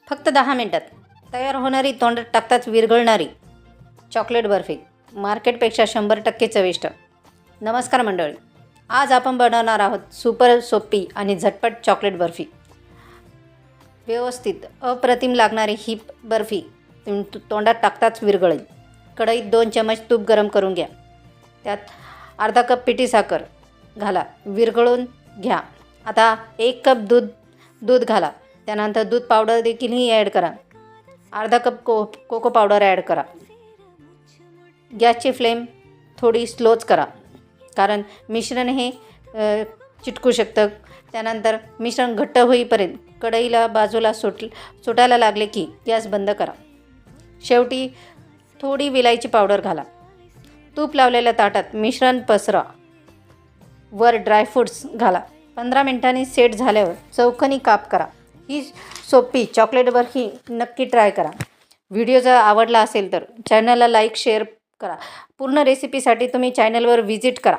फक्त 10 मिनिटात तयार होणारी, तोंडात टाकताच विरघळणारी चॉकलेट बर्फी, मार्केटपेक्षा 100% चविष्ट. नमस्कार मंडळी, आज आपण बनवणार आहोत सुपर सोपी आणि झटपट चॉकलेट बर्फी. व्यवस्थित अप्रतिम लागणारी ही बर्फी तोंडात टाकताच विरघळेल. कढईत 2 चमच तूप गरम करून घ्या. त्यात अर्धा कप पिठी साखर घाला, विरघळून घ्या. आता 1 कप दूध घाला. त्यानंतर दूध पावडर देखीलही ॲड करा. अर्धा कप कोको पावडर ॲड करा. गॅसची फ्लेम थोडी स्लोच करा, कारण मिश्रण हे चिटकू शकतं. त्यानंतर मिश्रण घट्ट होईपर्यंत कढईला बाजूला सुटायला लागले की गॅस बंद करा. शेवटी थोडी विलायची पावडर घाला. तूप लावलेल्या ताटात मिश्रण पसरा. वर ड्रायफ्रूट्स घाला. 15 मिनिटांनी सेट झाल्यावर चौकोनी काप करा. ही सोपी चॉकलेट बर्फी नक्की ट्राय करा. व्हिडिओ जर आवडला असेल तर चॅनलला लाईक शेअर करा. पूर्ण रेसिपीसाठी तुम्ही चॅनलवर व्हिजिट करा.